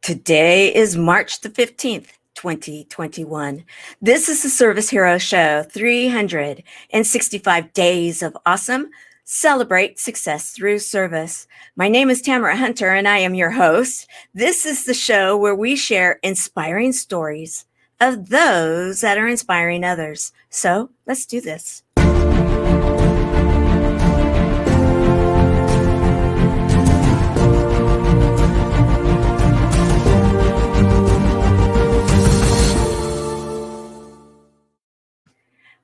Today is March the 15th, 2021. This is the Service Hero Show, 365 days of awesome. Celebrate success through service. My name is Tamara Hunter, and I am your host. This is the show where we share inspiring stories of those that are inspiring others. So let's do this.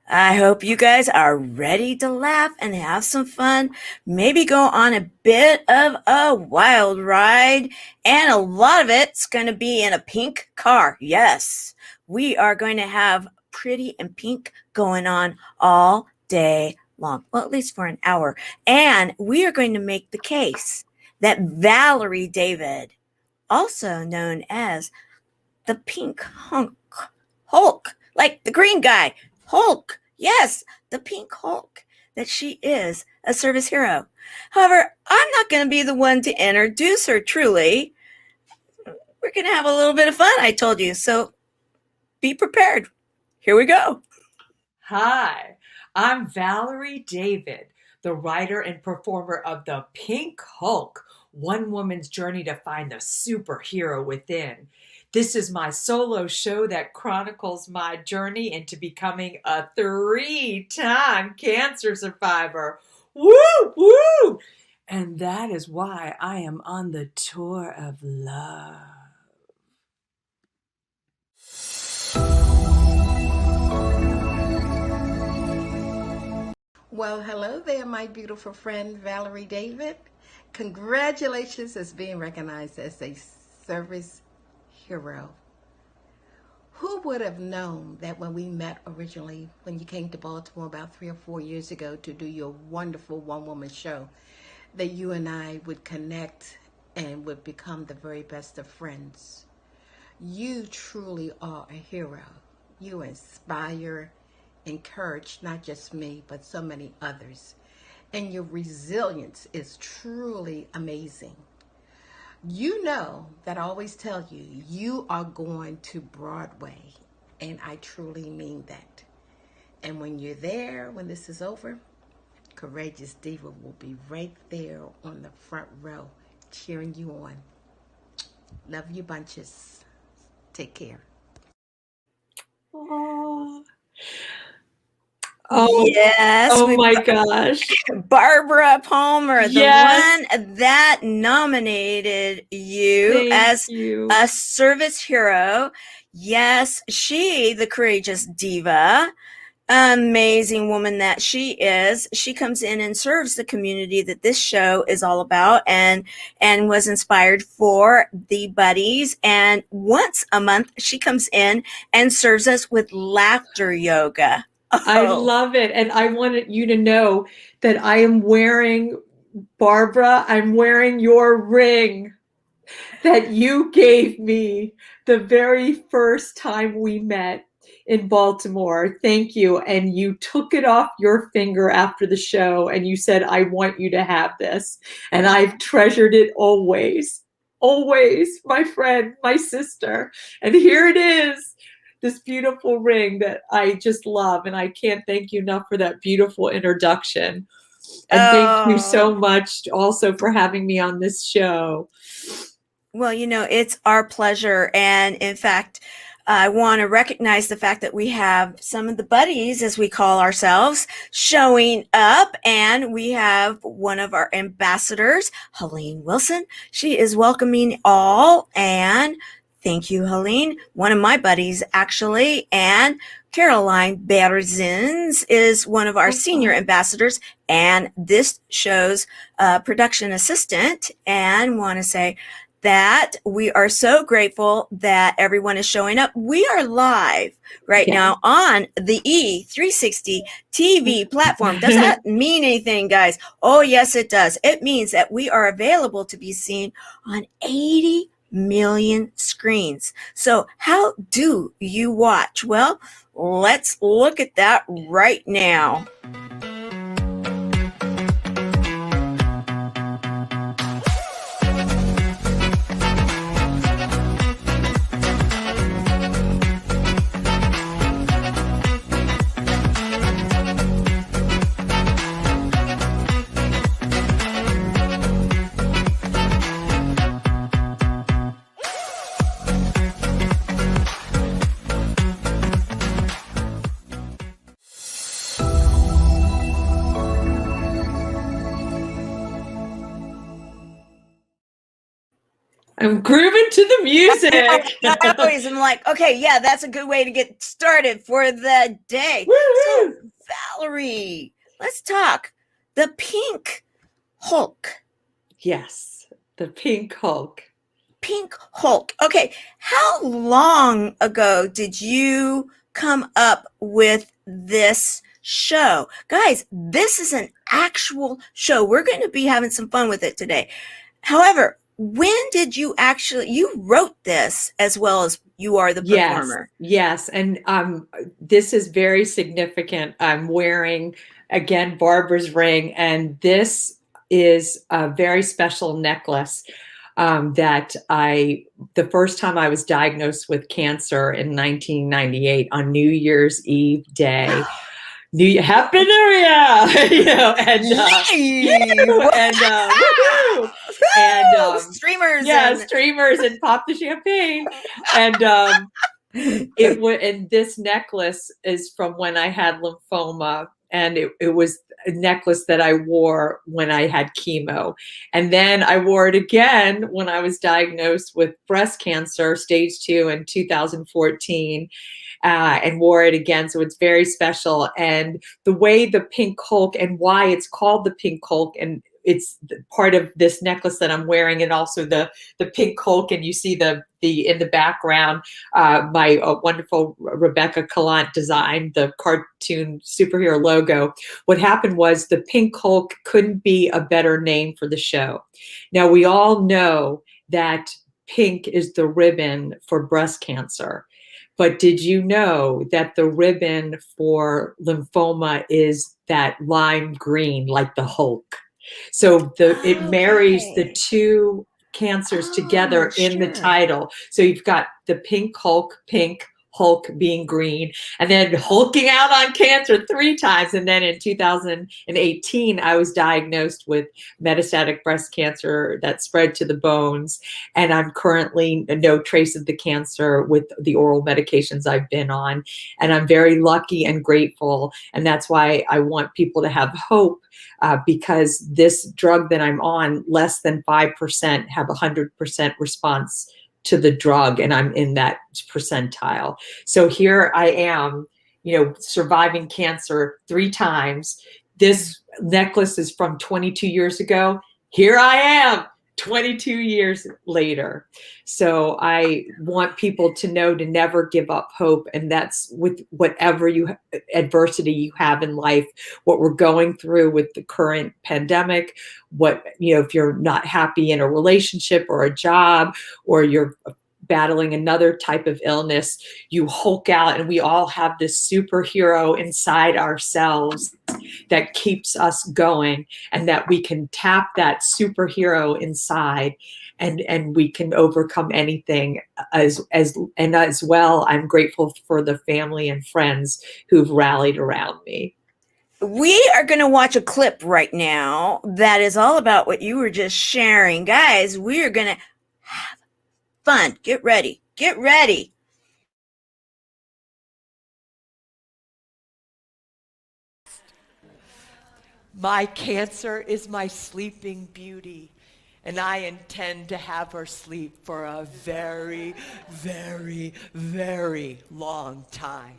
I hope you guys are ready to laugh and have some fun, maybe go on a bit of a wild ride, and a lot of it's going to be in a pink car. Yes, we are going to have pretty and pink going on all day long, well, at least for an hour. And we are going to make the case that Valerie David, also known as the Pink Hulk, like the green guy, Hulk. Yes, the Pink Hulk, that she is a service hero. However, I'm not going to be the one to introduce her truly. We're going to have a little bit of fun, I told you. So be prepared. Here we go. Hi, I'm Valerie David, the writer and performer of The Pink Hulk, one woman's journey to find the superhero within. This is my solo show that chronicles my journey into becoming a 3-time cancer survivor. Woo, woo! And that is why I am on the tour of love. Well, hello there, my beautiful friend Valerie David. Congratulations as being recognized as a service hero. Who would have known that when we met originally, when you came to Baltimore about 3 or 4 years ago to do your wonderful one-woman show, that you and I would connect and would become the very best of friends. You truly are a hero. You inspire, encourage not just me, but so many others. And your resilience is truly amazing. You know that I always tell you, you are going to Broadway, and I truly mean that. And when you're there, when this is over, Courageous Diva will be right there on the front row, cheering you on. Love you bunches. Take care. Oh, yes. Oh my gosh. Barbara Palmer, the Yes. one that nominated you as a service hero. Yes, she, the courageous diva, amazing woman that she is. She comes in and serves the community that this show is all about, and was inspired for the buddies. And once a month, she comes in and serves us with laughter yoga. I love it. And I wanted you to know that I am wearing, Barbara, I'm wearing your ring that you gave me the very first time we met in Baltimore. Thank you. And you took it off your finger after the show and you said, I want you to have this. And I've treasured it always, always, my friend, my sister. And here it is. This beautiful ring that I just love, and I can't thank you enough for that beautiful introduction. And thank you so much also for having me on this show. Well, you know, it's our pleasure. And in fact, I want to recognize the fact that we have some of the buddies, as we call ourselves, showing up. And we have one of our ambassadors, Helene Wilson. She is welcoming all, and thank you, Helene. One of my buddies, actually, and Caroline Berzins is one of our senior ambassadors and this show's production assistant. And want to say that we are so grateful that everyone is showing up. We are live right now on the E360 TV platform. Does that mean anything, guys? Oh, yes, it does. It means that we are available to be seen on 80 million screens. So how do you watch? Well, let's look at that right now. I'm grooving to the music. I always am like, okay, yeah, that's a good way to get started for the day. Woo-hoo! So, Valerie, let's talk the Pink Hulk. Yes, the Pink Hulk. Pink Hulk. Okay, how long ago did you come up with this show? Guys, this is an actual show. We're going to be having some fun with it today. However, when did you wrote this as well as you are the performer? Yes. And this is very significant. I'm wearing, again, Barbara's ring, and this is a very special necklace that the first time I was diagnosed with cancer in 1998 on New Year's Eve day. Happy New Year! Woohoo! And streamers, streamers, and pop the champagne, and and this necklace is from when I had lymphoma, and it was a necklace that I wore when I had chemo. And then I wore it again when I was diagnosed with breast cancer, stage 2 in 2014. And wore it again. So it's very special. And the way the Pink Hulk, and why it's called the Pink Hulk, and it's part of this necklace that I'm wearing, and also the Pink Hulk, and you see the in the background, my wonderful Rebecca Calant designed the cartoon superhero logo. What happened was the Pink Hulk couldn't be a better name for the show. Now, we all know that pink is the ribbon for breast cancer. But did you know that the ribbon for lymphoma is that lime green, like the Hulk? So it marries the two cancers together in the title. So you've got the Pink Hulk being green, and then hulking out on cancer 3 times. And then in 2018, I was diagnosed with metastatic breast cancer that spread to the bones. And I'm currently no trace of the cancer with the oral medications I've been on. And I'm very lucky and grateful. And that's why I want people to have hope, because this drug that I'm on, less than 5% have 100% response to the drug, and I'm in that percentile. So here I am, surviving cancer 3 times. This necklace is from 22 years ago. Here I am, 22 years later. So I want people to know to never give up hope. And that's with whatever adversity you have in life, what we're going through with the current pandemic, if you're not happy in a relationship or a job, or you're battling another type of illness, you hulk out, and we all have this superhero inside ourselves that keeps us going, and that we can tap that superhero inside, and we can overcome anything. As well, I'm grateful for the family and friends who've rallied around me. We are going to watch a clip right now that is all about what you were just sharing. Guys, we are going to have fun. Get ready. Get ready. My cancer is my sleeping beauty, and I intend to have her sleep for a very, very, very long time.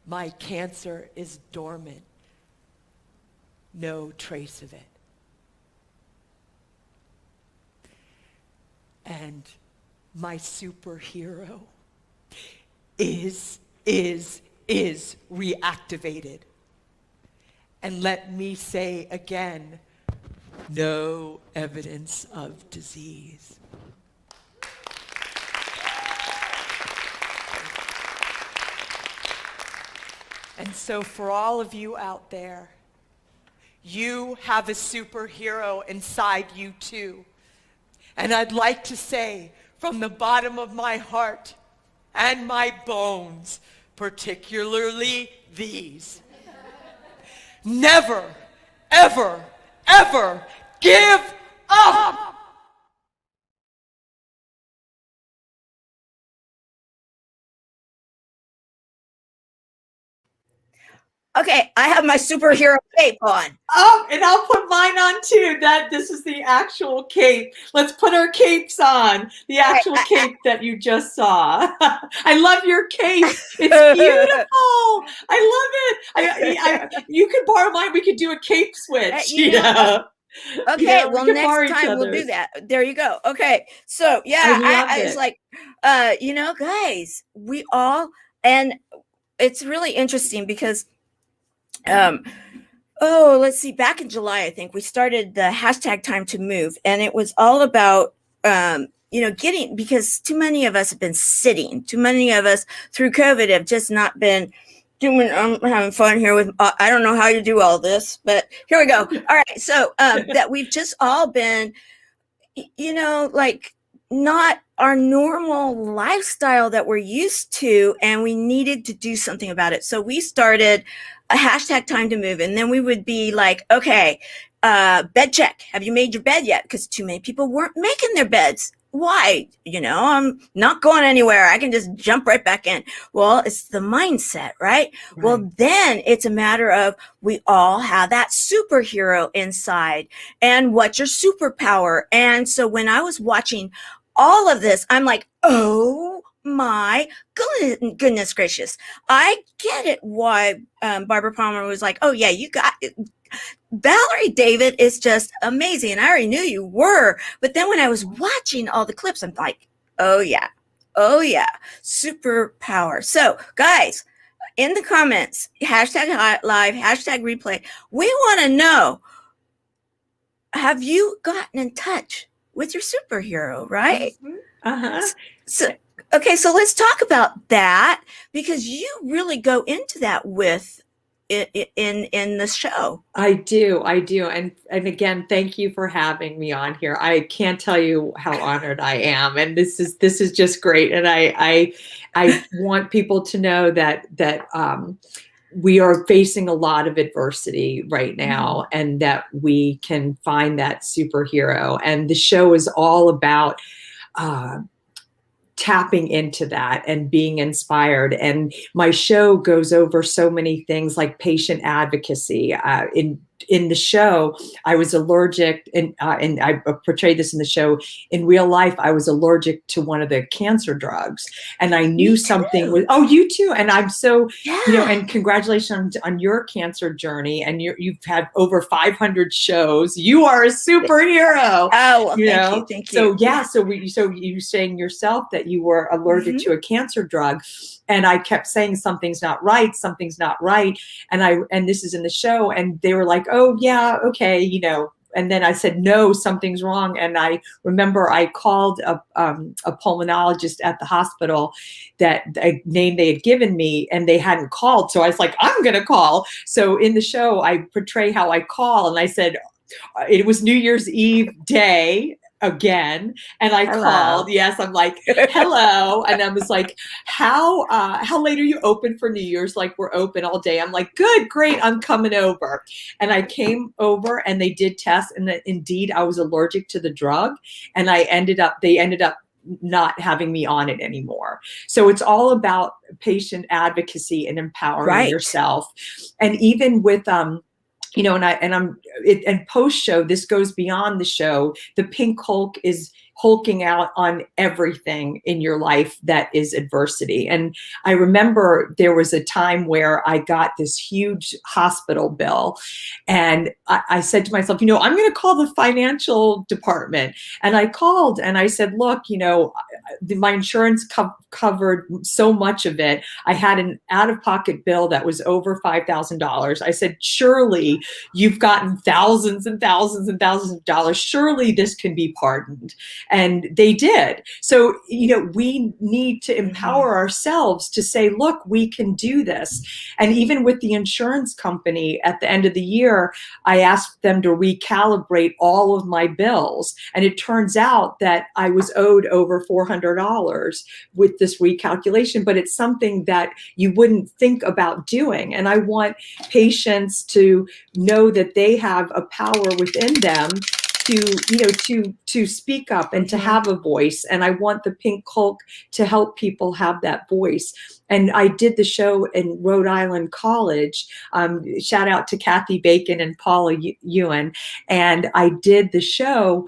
My cancer is dormant. No trace of it. And my superhero is reactivated. And let me say again, no evidence of disease. And so for all of you out there, you have a superhero inside you too. And I'd like to say from the bottom of my heart and my bones, particularly these, never, ever, ever give up. Okay, I have my superhero cape on. Oh, and I'll put mine on too. This is the actual cape. Let's put our capes on. The actual cape that you just saw. I love your cape. It's beautiful. I love it. You could borrow mine. We could do a cape switch. Okay, well, next time we'll do other's. that. There you go. Okay, so yeah, I was like, guys, we all, and it's really interesting because, let's see, back in July, I think we started the hashtag Time to Move, and it was all about, getting, because too many of us have been sitting. Too many of us through COVID have just not been doing. I'm having fun here with. I don't know how you do all this, but here we go. All right, so that we've just all been, like not our normal lifestyle that we're used to, and we needed to do something about it. So we started a hashtag Time to Move, and then we would be like, okay, bed check. Have you made your bed yet? Because too many people weren't making their beds. Why? I'm not going anywhere. I can just jump right back in. Well, it's the mindset, right? Well, then it's a matter of, we all have that superhero inside, and what's your superpower? And so when I was watching all of this, I'm like, oh my goodness gracious. I get it why Barbara Palmer was like, oh yeah, you got it. Valerie David is just amazing. I already knew you were. But then when I was watching all the clips, I'm like, oh yeah, superpower. So guys, in the comments, hashtag live, hashtag replay, we want to know, have you gotten in touch with your superhero, right? So let's talk about that, because you really go into that with in the show. I do. And again, thank you for having me on here. I can't tell you how honored I am. And this is just great. And I want people to know that we are facing a lot of adversity right now, and that we can find that superhero. And the show is all about tapping into that and being inspired. And my show goes over so many things like patient advocacy. In the show, I was allergic, and I portrayed this in the show. In real life, I was allergic to one of the cancer drugs, and I knew something was. Oh, you too! And I'm so, and congratulations on your cancer journey. And you've had over 500 shows. You are a superhero. Oh, well, thank you. So yeah, so you saying yourself that you were allergic to a cancer drug. And I kept saying, something's not right. And this is in the show. And they were like, oh yeah, okay. And then I said, no, something's wrong. And I remember I called a pulmonologist at the hospital, that a name they had given me, and they hadn't called. So I was like, I'm going to call. So in the show, I portray how I call. And I said, it was New Year's Eve day again, and I called. Yes, I'm like, hello. And I was like, how late are you open for New Year's? Like, we're open all day. I'm like, good, great, I'm coming over. And I came over, and they did tests, and that indeed I was allergic to the drug. And they ended up not having me on it anymore. So it's all about patient advocacy and empowering yourself. And even with and post show, this goes beyond the show. The Pink Hulk is hulking out on everything in your life that is adversity. And I remember there was a time where I got this huge hospital bill, and I said to myself, I'm going to call the financial department. And I called, and I said, look, my insurance covered so much of it. I had an out-of-pocket bill that was over $5,000. I said, surely you've gotten thousands and thousands and thousands of dollars. Surely this can be pardoned. And they did. So, we need to empower ourselves to say, look, we can do this. And even with the insurance company, at the end of the year, I asked them to recalibrate all of my bills. And it turns out that I was owed over $400 with this recalculation, but it's something that you wouldn't think about doing. And I want patients to know that they have a power within them to speak up and to have a voice. And I want the Pink Hulk to help people have that voice. And I did the show in Rhode Island College. Shout out to Kathy Bacon and Paula Ewan. And I did the show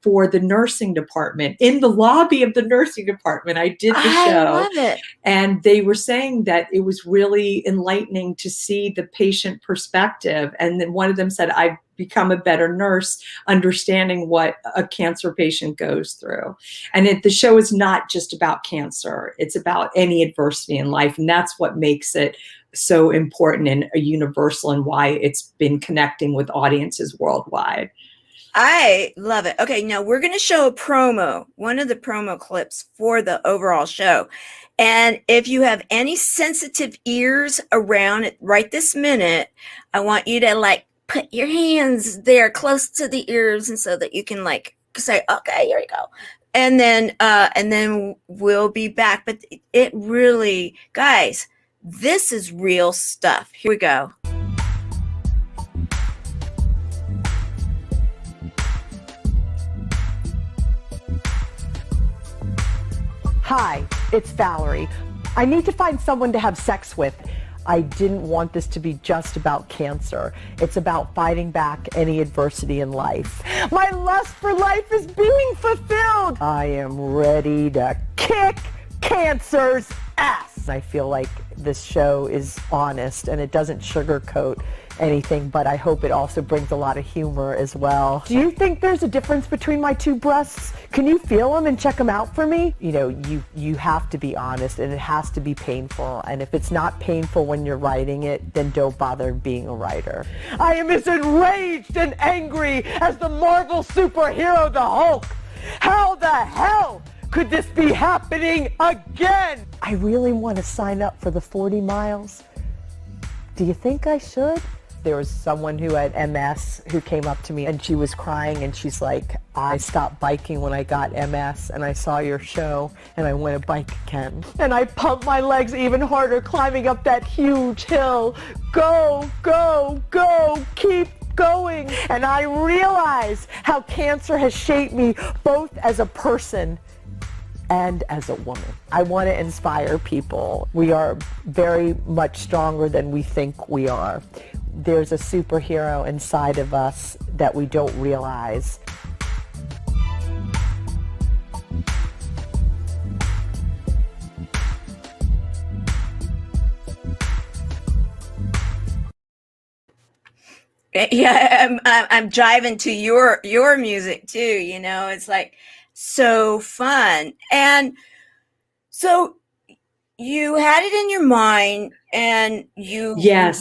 for the nursing department in the lobby of the nursing department. I did the show. I love it. And they were saying that it was really enlightening to see the patient perspective. And then one of them said, I've become a better nurse understanding what a cancer patient goes through. And the show is not just about cancer. It's about any adversity in life. And that's what makes it so important and universal, and why it's been connecting with audiences worldwide. I love it. Okay, now we're going to show a promo, one of the promo clips for the overall show. And if you have any sensitive ears around it right this minute, I want you to like put your hands there close to the ears, and so that you can like say, okay, here you go. And then we'll be back. But it really, guys, this is real stuff. Here we go. Hi, it's Valerie. I need to find someone to have sex with. I didn't want this to be just about cancer. It's about fighting back any adversity in life. My lust for life is being fulfilled. I am ready to kick cancer's ass. I feel like this show is honest and it doesn't sugarcoat anything, but I hope it also brings a lot of humor as well. Do you think there's a difference between my two breasts? Can you feel them and check them out for me? You know, you have to be honest, and it has to be painful. And if it's not painful when you're writing it, then don't bother being a writer. I am as enraged and angry as the Marvel superhero, the Hulk. How the hell could this be happening again? I really want to sign up for the 40 miles. Do you think I should? There was someone who had MS who came up to me, and she was crying, and she's like, I stopped biking when I got MS, and I saw your show and I want to bike again. And I pumped my legs even harder climbing up that huge hill. Go, go, go, keep going. And I realize how cancer has shaped me both as a person and as a woman. I want to inspire people. We are very much stronger than we think we are. There's a superhero inside of us that we don't realize. Yeah, I'm jiving to your music too. You know, it's like so fun. And so you had it in your mind, and you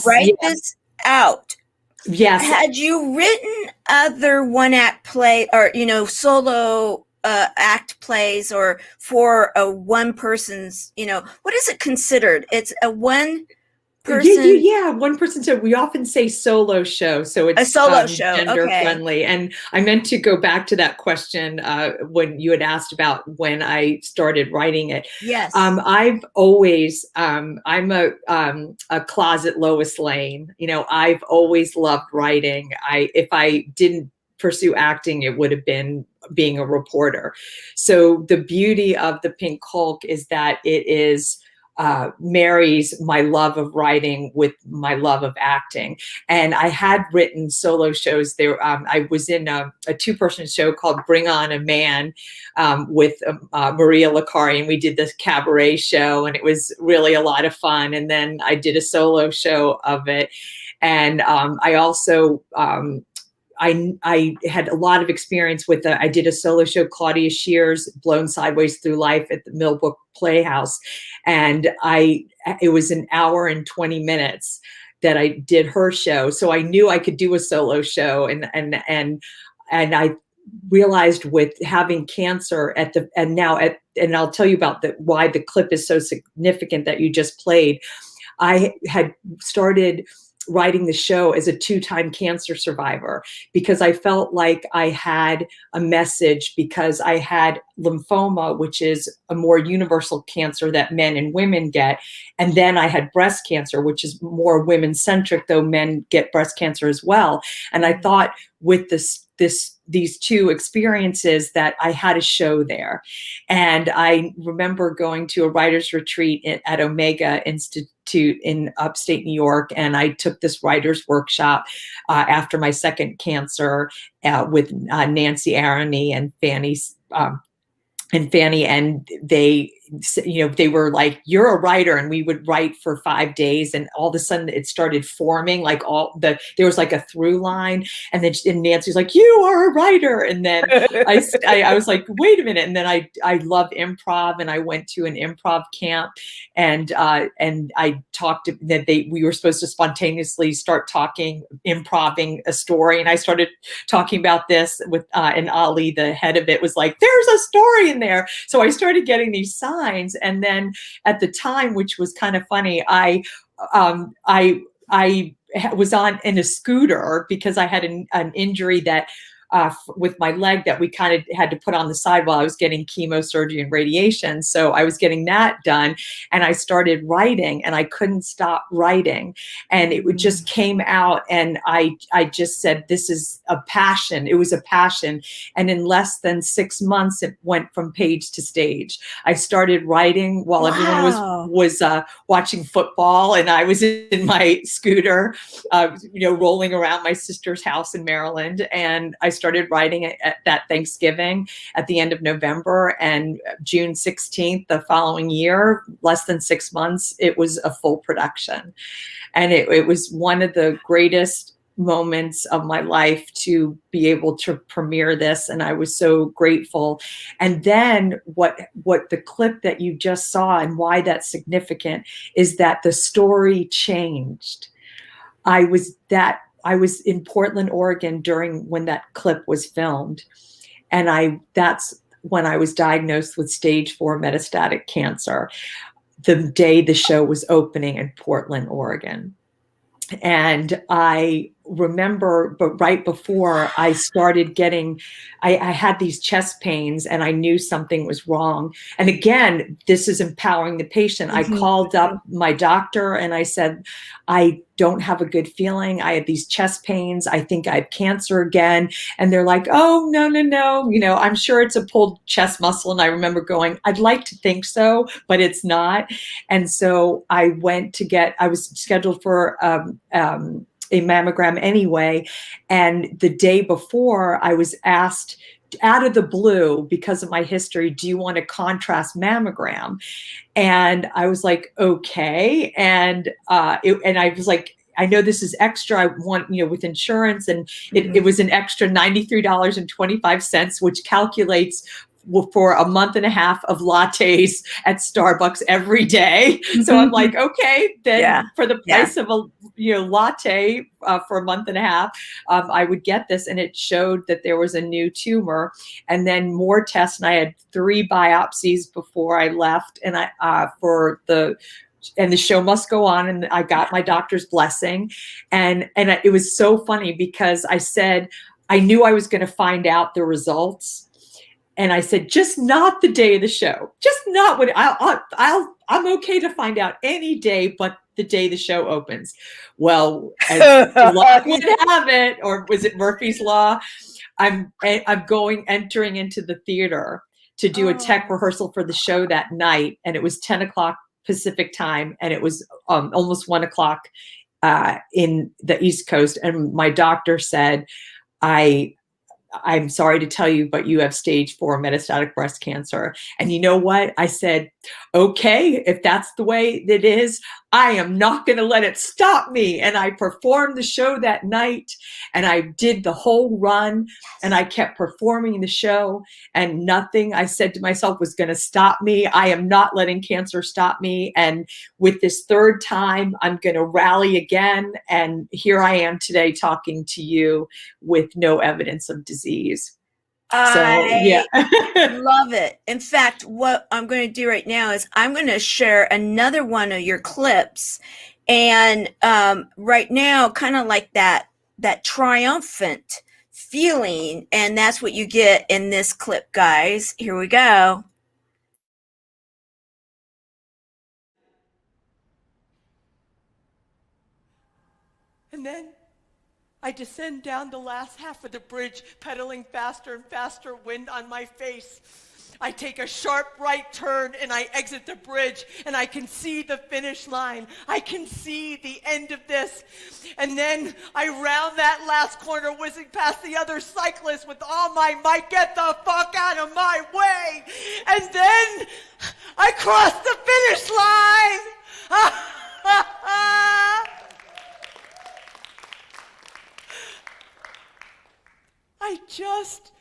write this out. Yes. Had you written other one-act play, or solo act plays, or for a one person's? What is it considered? It's a one person. Yeah, one person. So we often say solo show, so it's a solo show, gender friendly. And I meant to go back to that question when you had asked about when I started writing it. Yes. I've always I'm a closet Lois Lane. I've always loved writing. If I didn't pursue acting, it would have been being a reporter. So the beauty of the Pink Hulk is that it is marries my love of writing with my love of acting. And I had written solo shows there. I was in a two-person show called Bring On a Man with Maria Licari, and we did this cabaret show, and it was really a lot of fun. And then I did a solo show of it. And I also I had a lot of experience with I did a solo show, Claudia Scheer's Blown Sideways Through Life, at the Millbrook Playhouse. And it was an hour and 20 minutes that I did her show. So I knew I could do a solo show. And I realized with having cancer and I'll tell you about why the clip is so significant that you just played. I had started writing the show as a 2-time cancer survivor, because I felt like I had a message, because I had lymphoma, which is a more universal cancer that men and women get. And then I had breast cancer, which is more women centric, though men get breast cancer as well. And I thought with these two experiences that I had a show there. And I remember going to a writer's retreat at Omega Institute in upstate New York. And I took this writer's workshop after my second cancer with Nancy Arony and Fanny. And they were like, you're a writer. And we would write for 5 days. And all of a sudden it started forming, like there was like a through line. And then Nancy's like, you are a writer. And then I was like, wait a minute. And then I love improv, and I went to an improv camp, and I talked that we were supposed to spontaneously start improving a story. And I started talking about this with, and Ali, the head of it, was like, there's a story in there. So I started getting these signs. And then at the time, which was kind of funny, I was in a scooter because I had an injury that with my leg that we kind of had to put on the side while I was getting chemo, surgery, and radiation. So I was getting that done, and I started writing, and I couldn't stop writing, and it just came out, and I just said, this is a passion. It was a passion. And in less than 6 months, it went from page to stage. I started writing while everyone was watching football, and I was in my scooter, rolling around my sister's house in Maryland, and I started writing at that Thanksgiving at the end of November, and June 16th the following year, less than 6 months, it was a full production. And it was one of the greatest moments of my life to be able to premiere this. And I was so grateful. And then what the clip that you just saw, and why that's significant, is that the story changed. I was in Portland, Oregon when that clip was filmed. And that's when I was diagnosed with stage 4 metastatic cancer, the day the show was opening in Portland, Oregon. And I remember, but right before I started I had these chest pains, and I knew something was wrong. And again, this is empowering the patient. I called up my doctor and I said, I don't have a good feeling. I have these chest pains. I think I have cancer again. And they're like, oh, no. I'm sure it's a pulled chest muscle. And I remember going, I'd like to think so, but it's not. And so I was scheduled for a mammogram anyway. And the day before, I was asked out of the blue, because of my history, do you want a contrast mammogram? And I was like, okay. And I was like, I know this is extra. I want, with insurance. And it was an extra $93.25, which calculates for a month and a half of lattes at Starbucks every day. So I'm like, okay, then for the price of a latte for a month and a half, I would get this. And it showed that there was a new tumor, and then more tests. And I had 3 biopsies before I left, and and the show must go on. And I got my doctor's blessing. And it was so funny, because I said, I knew I was going to find out the results. And I said, just not the day of the show, just not when I'm okay to find out any day, but the day the show opens. Well, as luck would have it, or was it Murphy's Law? I'm entering into the theater to do a tech rehearsal for the show that night. And it was 10 o'clock Pacific time. And it was almost 1 o'clock in the East Coast. And my doctor said, I'm sorry to tell you, but you have stage 4 metastatic breast cancer. And you know what? I said, okay, if that's the way it is, I am not going to let it stop me. And I performed the show that night, and I did the whole run, and I kept performing the show, and nothing, I said to myself, was going to stop me. I am not letting cancer stop me. And with this 3rd time, I'm going to rally again. And here I am today talking to you with no evidence of disease. I love it. In fact, what I'm going to do right now is I'm going to share another one of your clips, And right now, kind of like that triumphant feeling, and that's what you get in this clip, guys. Here we go. And then I descend down the last half of the bridge, pedaling faster and faster, wind on my face. I take a sharp right turn and I exit the bridge, and I can see the finish line. I can see the end of this. And then I round that last corner, whizzing past the other cyclists with all my might. Get the fuck out of my way. And then I cross the finish line. I just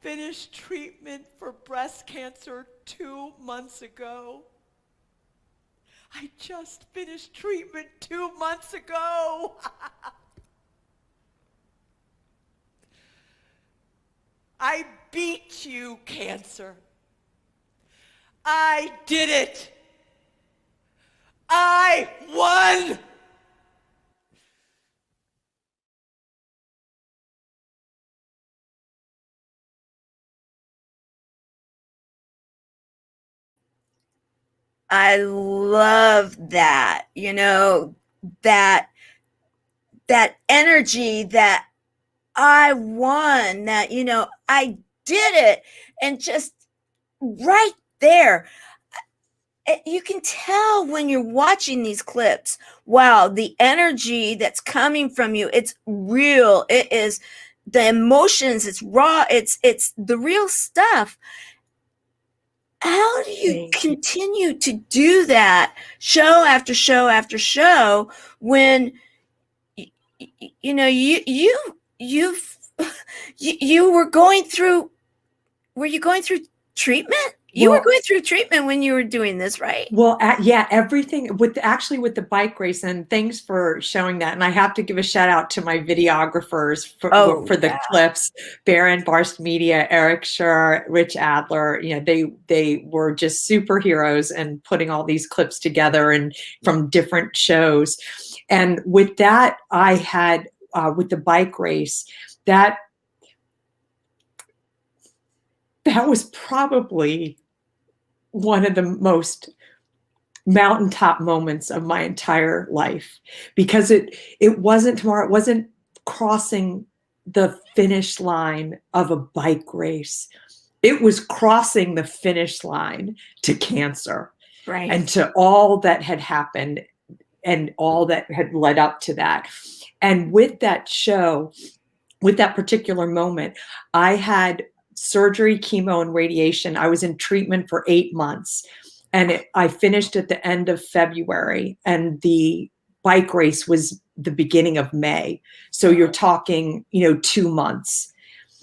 finished treatment for breast cancer 2 months ago. I just finished treatment 2 months ago. I beat you, cancer. I did it. I won. I love that, you know, that energy, that I won, that, you know, I did it. And just right there, you can tell when you're watching these clips, wow, the energy that's coming from you, it's real. It is the emotions, it's raw, it's the real stuff. How do you continue to do that show after show after show when you know you were going through? Were you going through treatment? You were going through treatment when you were doing this, right? Well, yeah, everything with the bike race, and thanks for showing that. And I have to give a shout out to my videographers for the clips, Baron, Barst Media, Eric Schur, Rich Adler. You know, they were just superheroes and putting all these clips together and from different shows. And with that, I had with the bike race, that was probably one of the most mountaintop moments of my entire life, because it wasn't, Tamara, it wasn't crossing the finish line of a bike race. It was crossing the finish line to cancer, right, and to all that had happened and all that had led up to that. And with that show, with that particular moment, I had surgery, chemo, and radiation. I was in treatment for 8 months, and I finished at the end of February, and the bike race was the beginning of May. So you're talking, 2 months.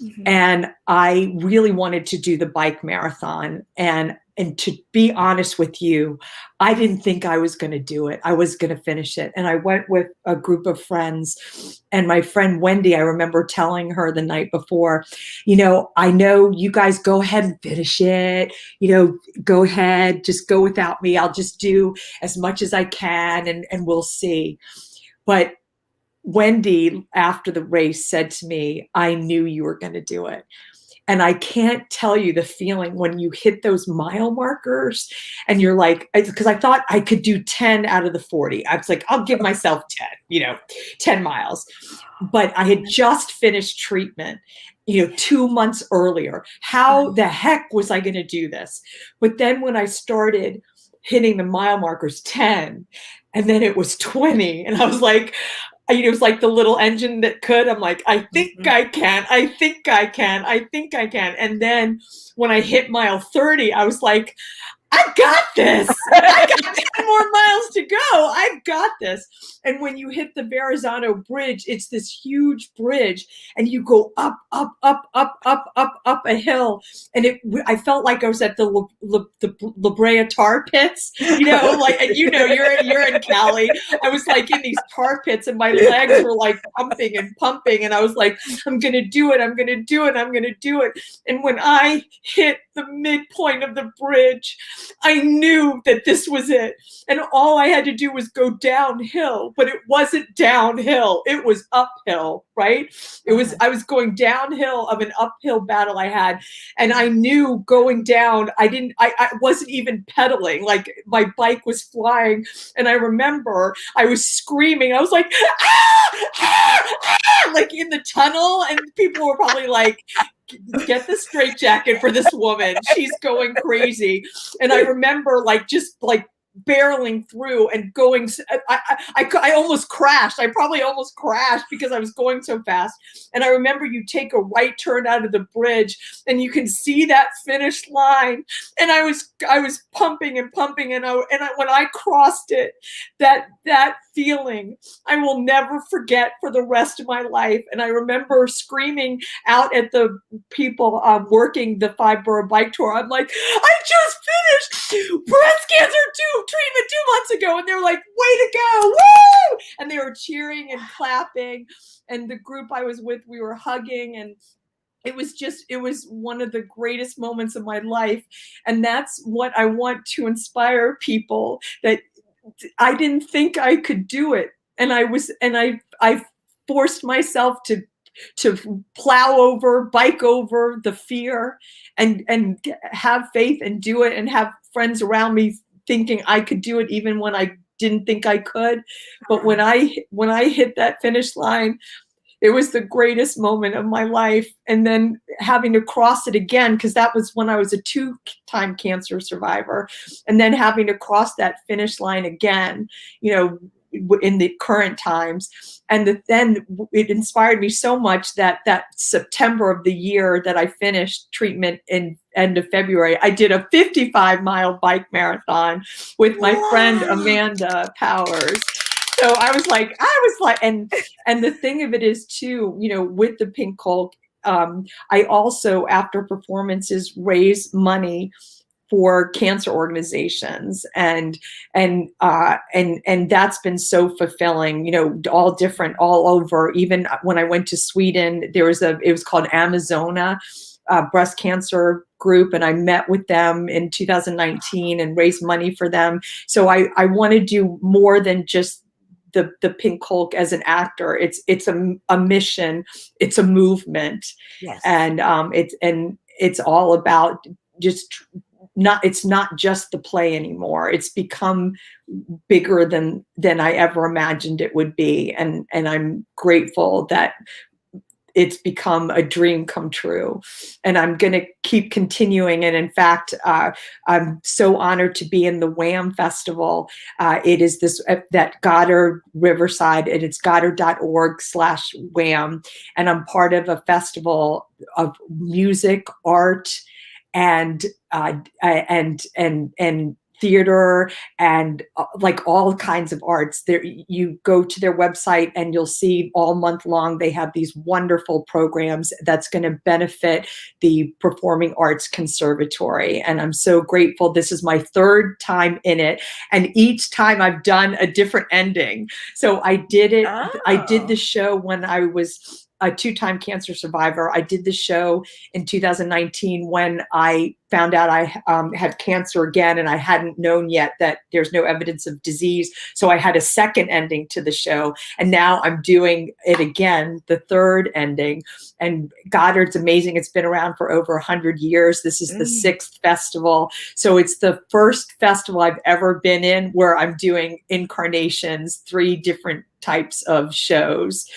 Mm-hmm. And I really wanted to do the bike marathon. And to be honest with you, I didn't think I was going to do it. I was going to finish it. And I went with a group of friends, and my friend Wendy, I remember telling her the night before, I know you guys go ahead and finish it, go ahead, just go without me. I'll just do as much as I can, and we'll see. But Wendy, after the race, said to me, I knew you were going to do it. And I can't tell you the feeling when you hit those mile markers and you're like, because I thought I could do 10 out of the 40. I was like, I'll give myself 10, 10 miles. But I had just finished treatment, 2 months earlier. How the heck was I going to do this? But then when I started hitting the mile markers, 10, and then it was 20, and I was like, it was like the little engine that could. I'm like, I think I can. I think I can. I think I can. And then when I hit mile 30, I was like, I got this. I got 10 more miles to go. I've got this. And when you hit the Verrazano Bridge, it's this huge bridge, and you go up, up, up, up, up, up, up a hill. And I felt like I was at the La Brea tar pits, and you're in Cali. I was like in these tar pits, and my legs were like pumping and pumping. And I was like, I'm going to do it. I'm going to do it. I'm going to do it. And when I hit the midpoint of the bridge, I knew that this was it. And all I had to do was go downhill, but it wasn't downhill. It was uphill, right? I was going downhill of an uphill battle I had. And I knew going down, I wasn't even pedaling. Like my bike was flying. And I remember I was screaming. I was like, ah, ah, ah, like in the tunnel. And people were probably like, get the straitjacket for this woman. She's going crazy. And I remember just barreling through and going. I almost crashed. I probably almost crashed because I was going so fast. And I remember you take a right turn out of the bridge and you can see that finish line. And I was pumping and pumping. And when I crossed it, that feeling I will never forget for the rest of my life. And I remember screaming out at the people working the 5-borough bike tour. I'm like, I just finished breast cancer treatment 2 months ago. And they're like, way to go, woo! And they were cheering and clapping. And the group I was with, we were hugging. And it was one of the greatest moments of my life. And that's what I want to inspire people, that I didn't think I could do it. And I forced myself to bike over the fear and have faith and do it, and have friends around me thinking I could do it even when I didn't think I could. But when I hit that finish line, it was the greatest moment of my life. And then having to cross it again, because that was when I was a 2-time cancer survivor, and then having to cross that finish line again, in the current times. And then it inspired me so much that September of the year that I finished treatment in end of February, I did a 55-mile bike marathon with my friend Amanda Powers. So I was like, and the thing of it is too, with the Pink Hulk, I also, after performances, raise money for cancer organizations, and that's been so fulfilling, all over. Even when I went to Sweden, it was called Amazona breast cancer group, and I met with them in 2019 and raised money for them. So I want to do more than just the Pink Hulk as an actor. It's a mission, it's a movement. Yes. And it's all about it's not just the play anymore. It's become bigger than I ever imagined it would be. And I'm grateful that it's become a dream come true. And I'm going to keep continuing. And in fact, I'm so honored to be in the Wham Festival. It is that Goddard Riverside, and it's goddard.org/Wham. And I'm part of a festival of music, art, and theater, and like all kinds of arts. There, you go to their website and you'll see all month long they have these wonderful programs that's going to benefit the Performing Arts Conservatory. And I'm so grateful. This is my 3rd time in it, and each time I've done a different ending. So I did it. Oh. I did the show when I was a 2-time cancer survivor. I did the show in 2019 when I found out I had cancer again, and I hadn't known yet that there's no evidence of disease. So I had a second ending to the show, and now I'm doing it again, the 3rd ending. And Goddard's amazing. It's been around for over 100 years. This is the 6th festival. So it's the first festival I've ever been in where I'm doing incarnations, 3 different types of shows,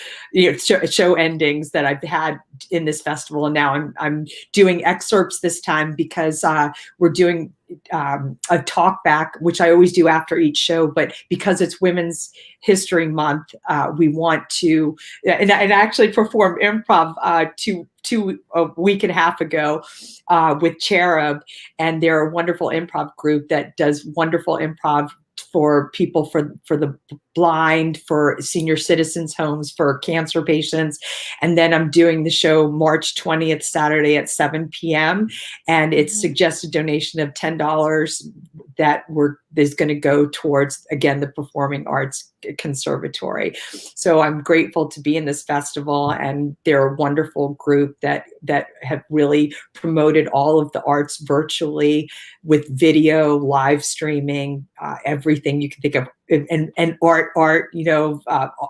show endings that I've had in this festival. And now I'm doing excerpts this time because we're doing a talk back, which I always do after each show, but because it's Women's History Month, we want to, and I actually performed improv a week and a half ago with Cherub, and they're a wonderful improv group that does wonderful improv for people, for the blind, for senior citizens homes, for cancer patients. And then I'm doing the show March 20th, Saturday at 7 p.m. And it's suggested donation of $10 that is going to go towards, again, the Performing Arts Conservatory. So I'm grateful to be in this festival, and they're a wonderful group that have really promoted all of the arts virtually with video, live streaming, everything you can think of, and art, you know,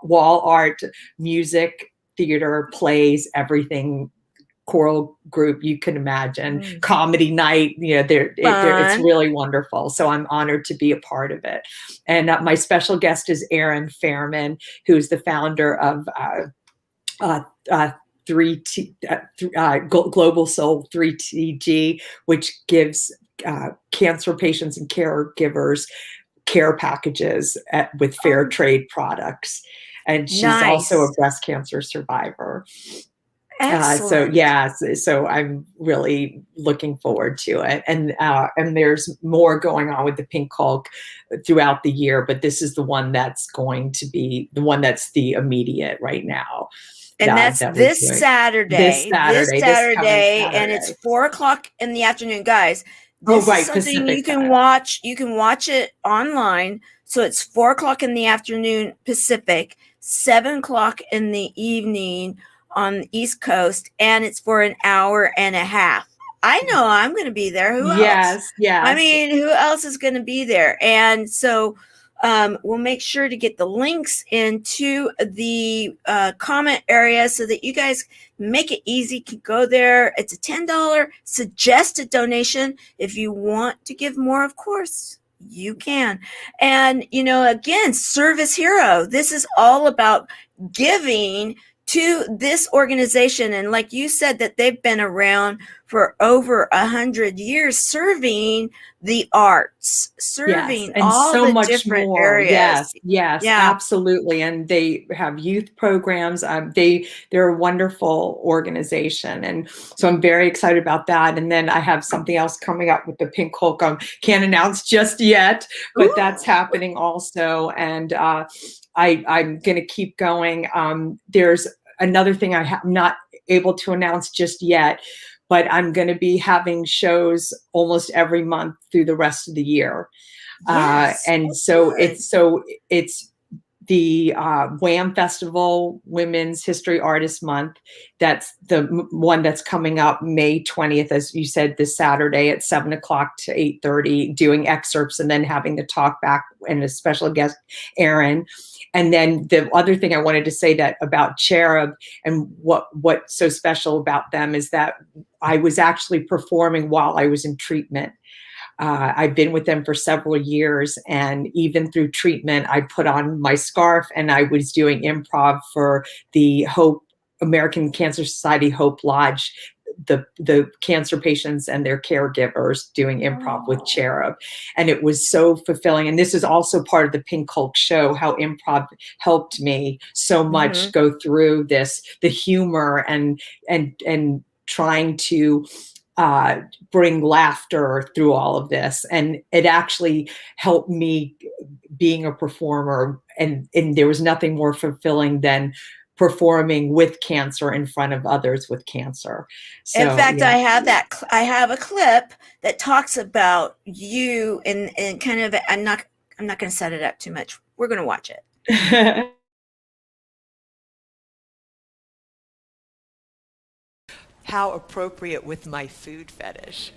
wall art, music, theater, plays, everything, choral group you can imagine, comedy night, you know, it's really wonderful. So I'm honored to be a part of it. And my special guest is Fairman, who's the founder of Global Soul 3TG, which gives cancer patients and caregivers care packages with fair trade products. And she's also a breast cancer survivor. So I'm really looking forward to it. And there's more going on with the Pink Hulk throughout the year, but this is the one that's going to be the one that's the immediate right now. And that's this Saturday. This Saturday, and it's 4:00 in the afternoon, guys. This is something Pacific you can watch. You can watch it online. So it's 4:00 in the afternoon Pacific, 7:00 in the evening on the East Coast, and it's for an hour and a half. I know I'm going to be there. Who else? Yes. I mean, who else is going to be there? And so we'll make sure to get the links into the comment area so that you guys make it easy to go there. It's a $10 suggested donation. If you want to give more, of course, you can. And, you know, again, Service Hero. This is all about giving to this organization. And like you said, that they've been around for over 100 years, serving the arts, serving and all so the much different more. areas. Yes, absolutely. And they have youth programs. They're a wonderful organization. And so I'm very excited about that. And then I have something else coming up with the Pink Hulk. Can't announce just yet, but that's happening also. And I'm going to keep going. There's another thing I'm not able to announce just yet, but I'm going to be having shows almost every month through the rest of the year. It's the WHAM Festival, Women's History Artist Month. That's the one that's coming up May 20th, as you said, this Saturday at 7:00 to 8:30, doing excerpts and then having the talk back and a special guest, Erin. And then the other thing I wanted to say that about Cherub and what's so special about them is that I was actually performing while I was in treatment. I've been with them for several years, and even through treatment, I put on my scarf and I was doing improv for the American Cancer Society Hope Lodge, the cancer patients and their caregivers, doing improv with Cherub. And it was so fulfilling. And this is also part of the Pink Hulk show, how improv helped me so much go through this, the humor and trying to bring laughter through all of this. And it actually helped me being a performer. And there was nothing more fulfilling than performing with cancer in front of others with cancer. So, in fact, I have a clip that talks about you and kind of, I'm not going to set it up too much. We're going to watch it. How appropriate with my food fetish.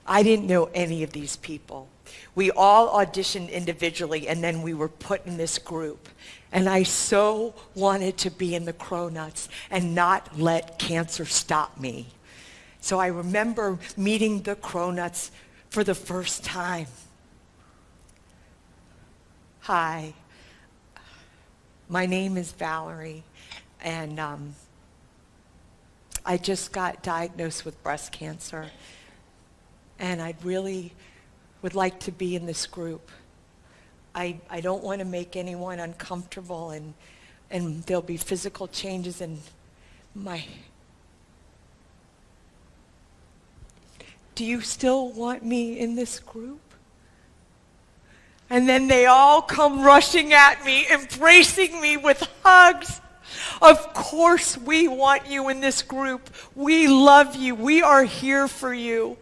I didn't know any of these people. We all auditioned individually, and then we were put in this group. And I so wanted to be in the Cronuts and not let cancer stop me. So I remember meeting the Cronuts for the first time. Hi, my name is Valerie, and I just got diagnosed with breast cancer, and I really would like to be in this group. I don't want to make anyone uncomfortable, and there'll be physical changes in my... Do you still want me in this group? And then they all come rushing at me, embracing me with hugs. Of course we want you in this group. We love you. We are here for you.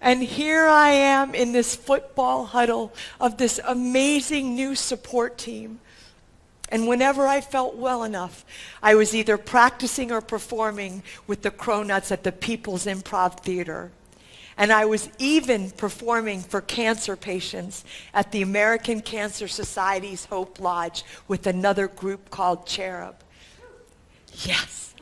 And here I am in this football huddle of this amazing new support team. And whenever I felt well enough, I was either practicing or performing with the Cronuts at the People's Improv Theater. And I was even performing for cancer patients at the American Cancer Society's Hope Lodge with another group called Cherub. Yes.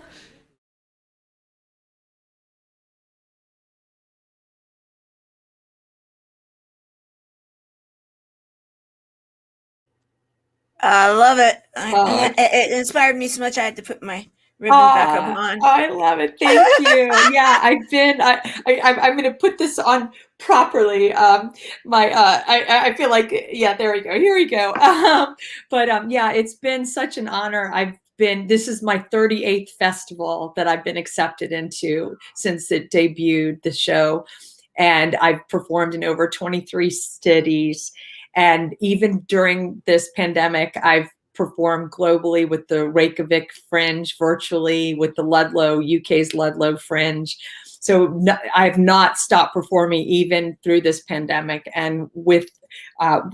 I love it. It inspired me so much I had to put my ribbon back up on. I love it. Thank you. Yeah, I'm going to put this on properly. I feel like, yeah, there we go. Here we go. Yeah, it's been such an honor. This is my 38th festival that I've been accepted into since it debuted, the show. And I've performed in over 23 cities. And even during this pandemic, I've performed globally with the Reykjavik Fringe, virtually with the UK's Ludlow Fringe. So I have not stopped performing even through this pandemic. And with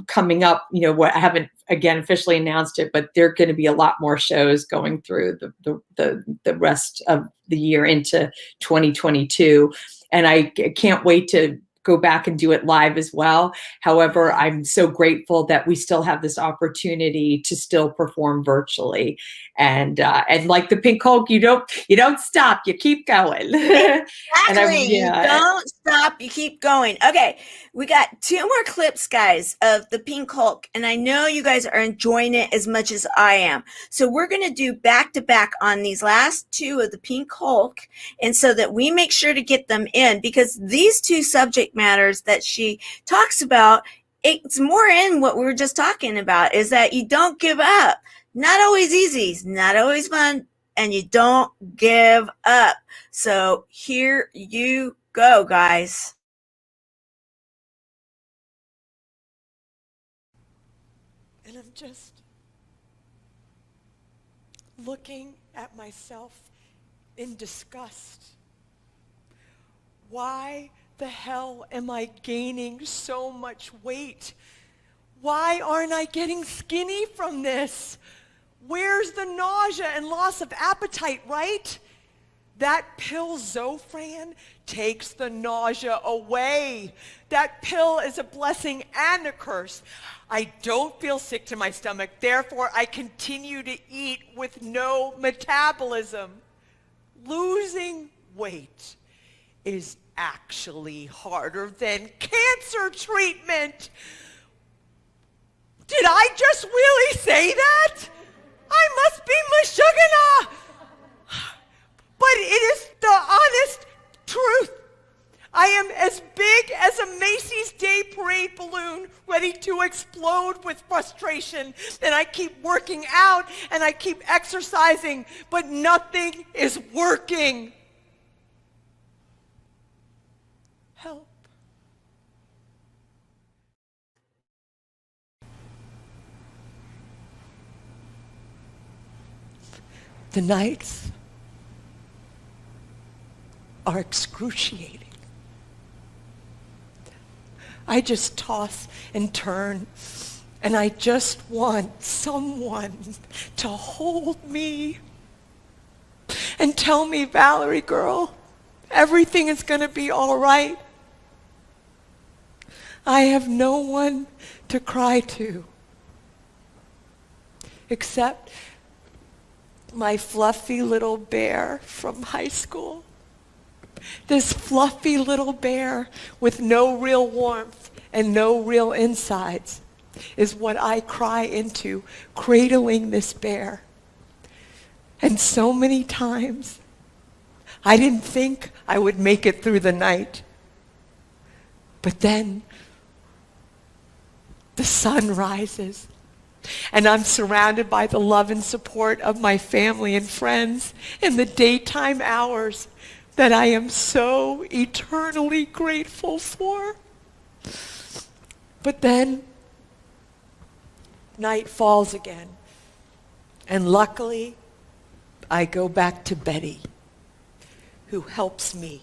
coming up, I haven't again officially announced it, but there are going to be a lot more shows going through the rest of the year into 2022. And I can't wait to go back and do it live as well. However, I'm so grateful that we still have this opportunity to still perform virtually. And like the Pink Hulk, you don't stop, you keep going. Exactly. You don't stop, you keep going. Okay, we got 2 more clips, guys, of the Pink Hulk, and I know you guys are enjoying it as much as I am. So we're going to do back to back on these last 2 of the Pink Hulk, and so that we make sure to get them in, because these 2 subject matters that she talks about, it's more in what we were just talking about, is that you don't give up. Not always easy, not always fun, and you don't give up. So here you go, guys. And I'm just looking at myself in disgust. Why the hell am I gaining so much weight? Why aren't I getting skinny from this? Where's the nausea and loss of appetite, right? That pill Zofran takes the nausea away. That pill is a blessing and a curse. I don't feel sick to my stomach, therefore I continue to eat with no metabolism. Losing weight is actually harder than cancer treatment. Did I just really say that? I must be Meshuggah. But it is the honest truth. I am as big as a Macy's Day Parade balloon ready to explode with frustration. And I keep working out and I keep exercising, but nothing is working. Help. The nights are excruciating. I just toss and turn, and I just want someone to hold me and tell me, Valerie girl, everything is going to be all right. I have no one to cry to except my fluffy little bear from high school. This fluffy little bear with no real warmth and no real insides is what I cry into, cradling this bear. And so many times, I didn't think I would make it through the night. But then, the sun rises, and I'm surrounded by the love and support of my family and friends in the daytime hours that I am so eternally grateful for. But then night falls again. And luckily, I go back to Betty, who helps me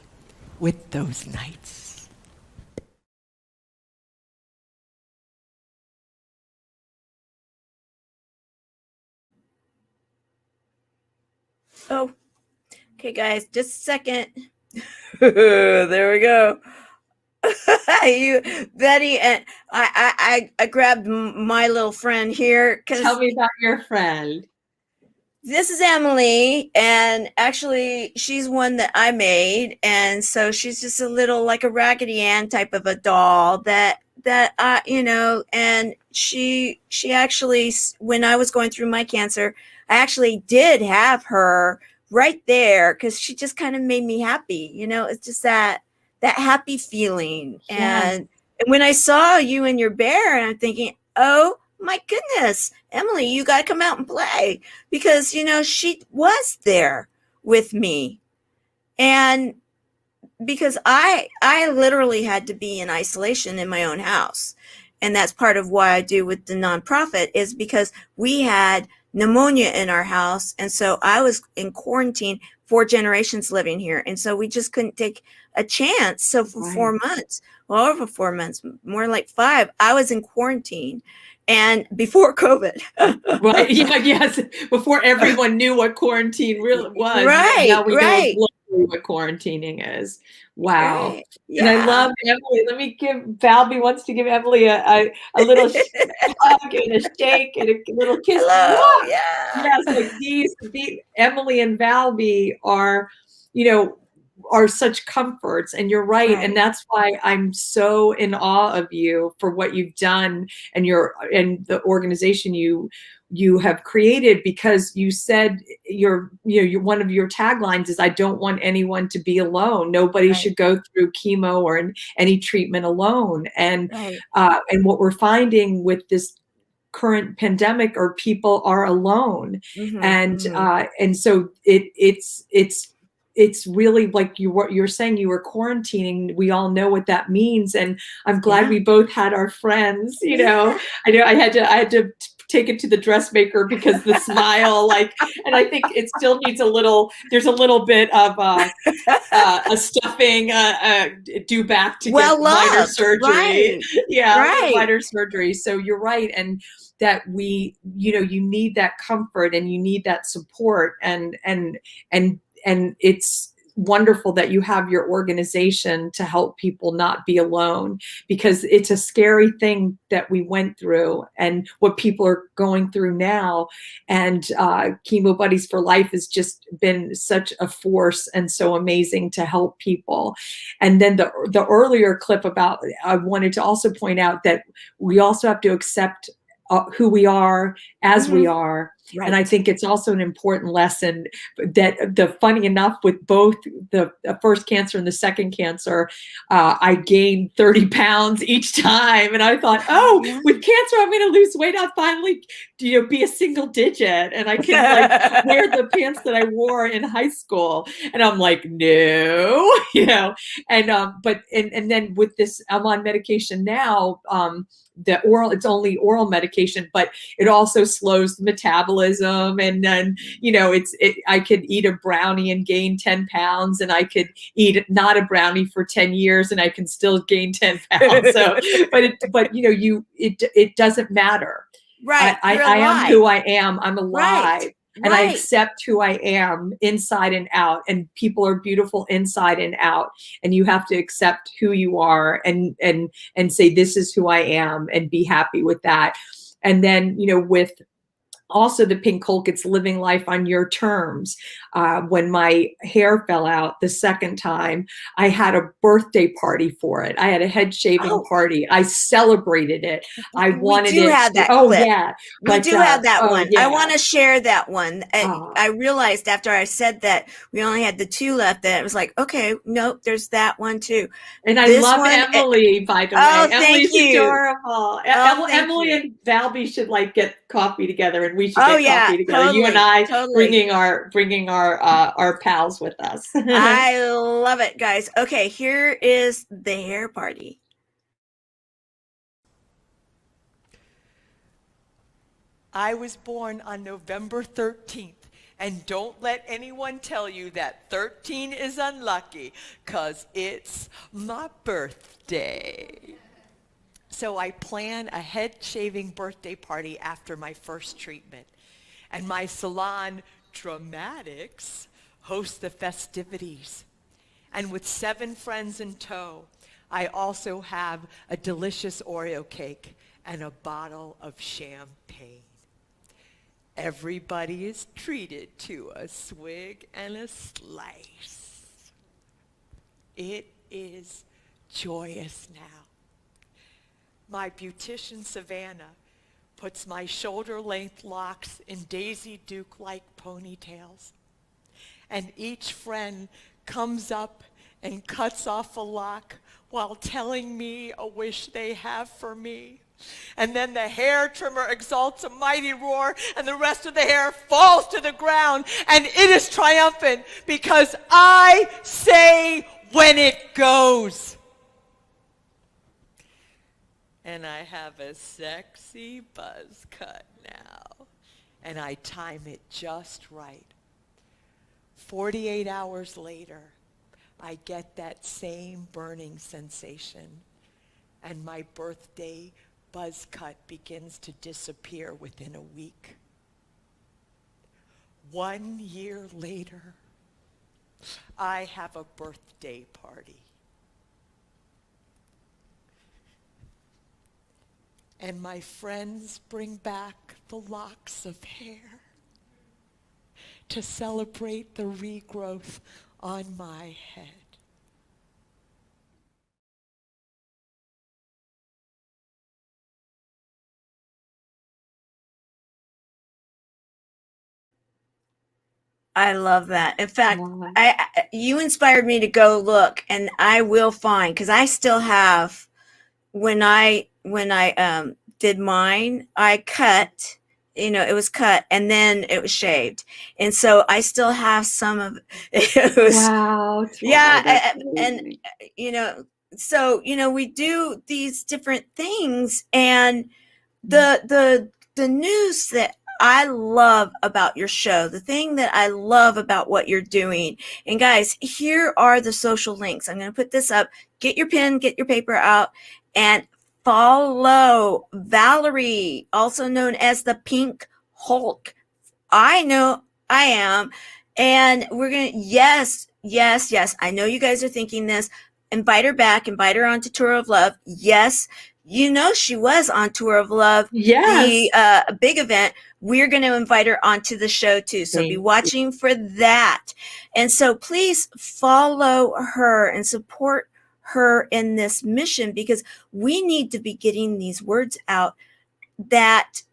with those nights. Oh, okay, guys, just a second. There we go. You, Betty, and I grabbed my little friend here because Tell me about your friend. this is Emily, and actually she's one that I made, and so she's just a little like a Raggedy Ann type of a doll that I, and she actually, when I was going through my cancer, I actually did have her right there because she just kind of made me happy. It's just that happy feeling. Yes. And when I saw you and your bear, and I'm thinking, oh my goodness, Emily, you got to come out and play, because she was there with me. And because I literally had to be in isolation in my own house. And that's part of why I do with the nonprofit, is because we had pneumonia in our house. And so I was in quarantine, 4 generations living here. And so we just couldn't take a chance. So for 4 months, well, over 4 months, more like 5, I was in quarantine. And before COVID. Right. Yeah, yes. Before everyone knew what quarantine really was. Right. Now we right. know what quarantining is. Wow. Right. Yeah. And I love Emily. Let me give, Valby wants to give Emily a little hug and a shake and a little kiss. Hello. Yeah. Yeah. Yes, like these Emily and Valby are, are such comforts, and you're right. And that's why I'm so in awe of you for what you've done and the organization you have created, because you said you're one of your taglines is, I don't want anyone to be alone. Nobody should go through chemo or any treatment alone. And and what we're finding with this current pandemic are people are alone. And so it's really like you're saying, you were quarantining. We all know what that means. And I'm glad we both had our friends, I know I had to take it to the dressmaker because the smile, and I think it still needs there's a little bit of a stuffing due back to get minor surgery. Minor surgery. So you're right. And that you need that comfort and you need that support, and it's wonderful that you have your organization to help people not be alone, because it's a scary thing that we went through and what people are going through now. And Chemo Buddies for Life has just been such a force and so amazing to help people. And then the earlier clip I wanted to also point out that we also have to accept who we are as we are. And I think it's also an important lesson that funny enough, with both the first cancer and the second cancer, I gained 30 pounds each time. And I thought, with cancer, I'm going to lose weight. I'll finally, be a single digit. And I can wear the pants that I wore in high school. And I'm like, no, and then with this, I'm on medication now. It's only oral medication, but it also slows the metabolism. And then, I could eat a brownie and gain 10 pounds, and I could eat not a brownie for 10 years and I can still gain 10 pounds. So, it doesn't matter. Right. I am who I am. I'm alive. And I accept who I am inside and out, and people are beautiful inside and out. And you have to accept who you are and say, this is who I am, and be happy with that. And then, with also the pink Hulk, it's living life on your terms. When my hair fell out the second time, I had a birthday party for it. I had a head shaving party. I celebrated it. I wanted it. We do have that clip. We do have that one. I want to share that one. I realized after I said that we only had the 2 left, that it was like, okay, nope, there's that one too. And I love Emily, by the way. Emily's adorable. Emily and Valby should get coffee together, and we should get coffee together. Totally, you and I bringing our pals with us. I love it, guys. Okay, here is the hair party. I was born on November 13th. And don't let anyone tell you that 13 is unlucky, because it's my birthday. So I plan a head-shaving birthday party after my first treatment. And my salon, Dramatics, hosts the festivities. And with 7 friends in tow, I also have a delicious Oreo cake and a bottle of champagne. Everybody is treated to a swig and a slice. It is joyous now. My beautician, Savannah, puts my shoulder-length locks in Daisy Duke-like ponytails. And each friend comes up and cuts off a lock while telling me a wish they have for me. And then the hair trimmer exalts a mighty roar, and the rest of the hair falls to the ground, and it is triumphant because I say when it goes. And I have a sexy buzz cut now, and I time it just right. 48 hours later, I get that same burning sensation, and my birthday buzz cut begins to disappear within a week. 1 year later, I have a birthday party. And my friends bring back the locks of hair to celebrate the regrowth on my head. I love that. In fact, Wow. you inspired me to go look, and I will find, because I still have, when I did mine, I cut, it was cut and then it was shaved, and so I still have some of it. Was, Wow. yeah, That's and amazing. so we do these different things, and the news that I love about your show, the thing that I love about what you're doing. And guys, here are the social links. I'm going to put this up. Get your pen, get your paper out, and follow Valerie, also known as the Pink Hulk. I know I am. And we're going to, yes. I know you guys are thinking this. Invite her back, invite her onto Tour of Love. Yes. She was on Tour of Love, Yes. the big event. We're going to invite her onto the show too. So be watching for that. And so please follow her and support her in this mission, because we need to be getting these words out that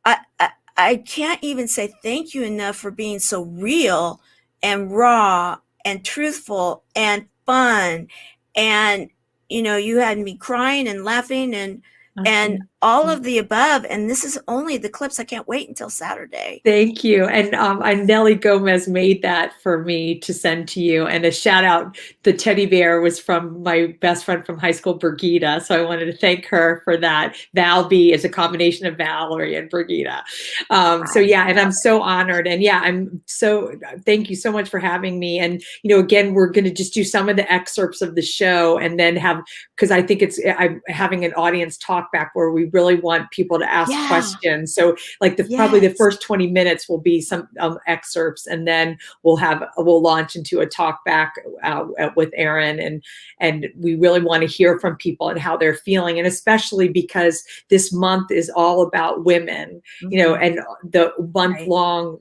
I can't even say thank you enough for being so real and raw and truthful and fun. And you had me crying and laughing and all of the above. And this is only the clips. I can't wait until Saturday. Thank you. And Nellie Gomez made that for me to send to you. And a shout out, the teddy bear was from my best friend from high school, Brigida. So I wanted to thank her for that. Val B is a combination of Valerie and Brigida. So yeah, and I'm so honored. And yeah, thank you so much for having me. And, again, we're going to just do some of the excerpts of the show and then because I think I'm having an audience talk back where we really want people to ask questions. So like probably the first 20 minutes will be some excerpts, and then we'll launch into a talk back with Erin, and we really want to hear from people and how they're feeling, and especially because this month is all about women, and the month long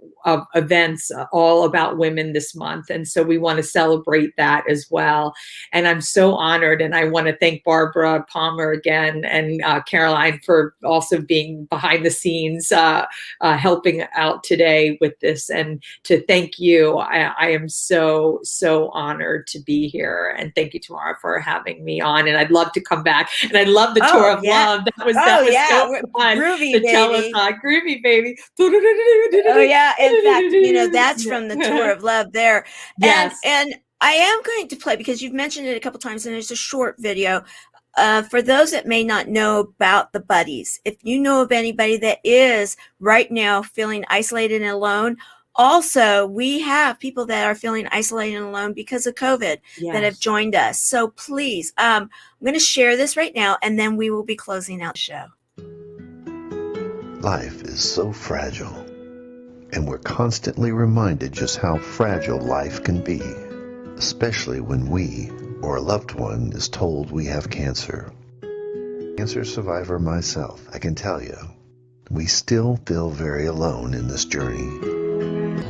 events all about women this month, and so we want to celebrate that as well. And I'm so honored, and I want to thank Barbara Palmer again and Caroline for also being behind the scenes, helping out today with this, and to thank you. I am so honored to be here, and thank you, Tamara, for having me on. And I'd love to come back, and I love the Tour of Love. That was so fun. Groovy, the baby. Groovy, baby. Oh yeah, in fact, that's from the Tour of Love there. Yes. And I am going to play, because you've mentioned it a couple times, and it's a short video. For those that may not know about the buddies, if you know of anybody that is right now feeling isolated and alone, also we have people that are feeling isolated and alone because of COVID that have joined us. So please, I'm going to share this right now, and then we will be closing out the show. Life is so fragile, and we're constantly reminded just how fragile life can be, especially when we or a loved one is told we have cancer. Cancer survivor myself, I can tell you, we still feel very alone in this journey.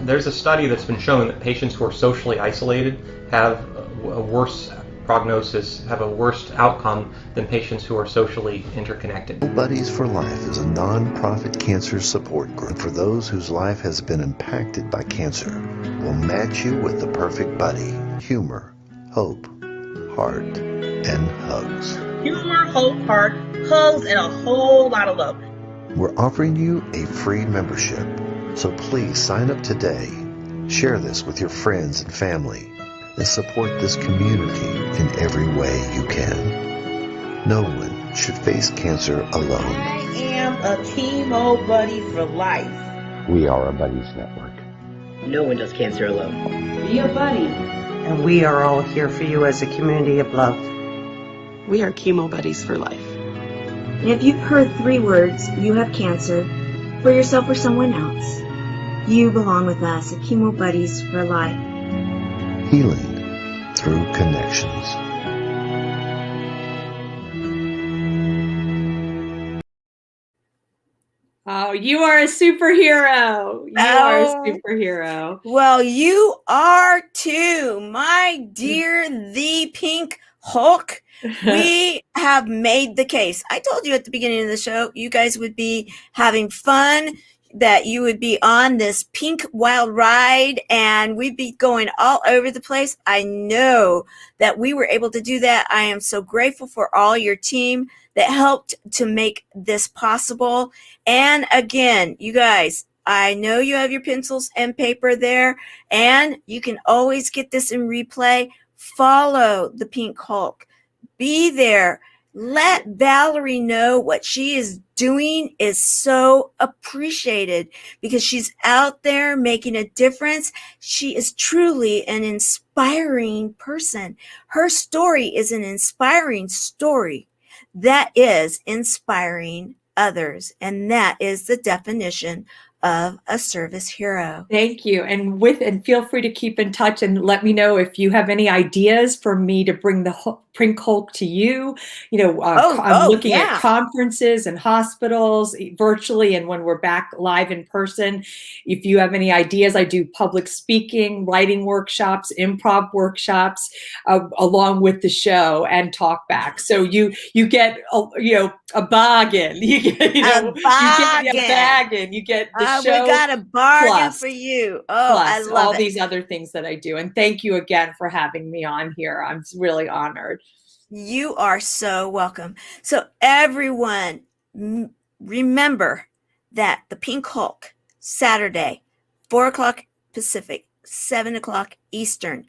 There's a study that's been showing that patients who are socially isolated have a worse prognosis, have a worse outcome than patients who are socially interconnected. Buddies for Life is a non-profit cancer support group for those whose life has been impacted by cancer. We'll match you with the perfect buddy. Humor, hope, heart, and hugs. Humor, hope, heart, hugs, and a whole lot of love. We're offering you a free membership, so please sign up today. Share this with your friends and family, and support this community in every way you can. No one should face cancer alone. I am a chemo buddy for life. We are a buddies network. No one does cancer alone. Be a buddy. And we are all here for you as a community of love. We are chemo buddies for life. And if you've heard 3 words, you have cancer, for yourself or someone else, you belong with us at Chemo Buddies for Life. Healing through connections. Oh, you are a superhero. You are a superhero. Well, you are too, my dear, the Pink Hulk. We have made the case. I told you at the beginning of the show, you guys would be having fun, that you would be on this pink wild ride, and we'd be going all over the place. I know that we were able to do that. I am so grateful for all your team that helped to make this possible. And again, you guys, I know you have your pencils and paper there, and you can always get this in replay. Follow the Pink Hulk. Be there. Let Valerie know what she is doing is so appreciated, because she's out there making a difference. She is truly an inspiring person. Her story is an inspiring story that is inspiring others. And that is the definition of a service hero. Thank you. And feel free to keep in touch and let me know if you have any ideas for me to bring the Pink Hulk to you. You know, I'm looking at conferences and hospitals virtually, and when we're back live in person. If you have any ideas, I do public speaking, writing workshops, improv workshops, along with the show and talkbacks. So you get a bargain. You get a bargain. You get the show. We got a bargain for you. Oh, I love all these other things that I do. And thank you again for having me on here. I'm really honored. You are so welcome. So everyone, remember that the Pink Hulk, Saturday, 4 o'clock Pacific, 7 o'clock Eastern.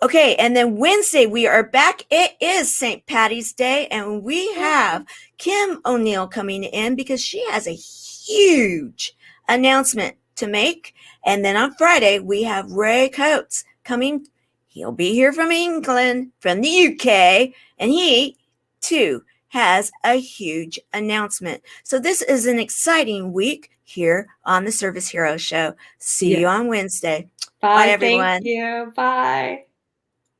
Okay, and then Wednesday we are back. It is St. Patty's Day, and we have Kim O'Neill coming in because she has a huge announcement to make. And then on Friday we have Ray Coates coming. He'll be here from England, from the UK, and he too has a huge announcement. So this is an exciting week here on the Service Hero Show. See you on Wednesday. Bye, everyone. Thank you. Bye.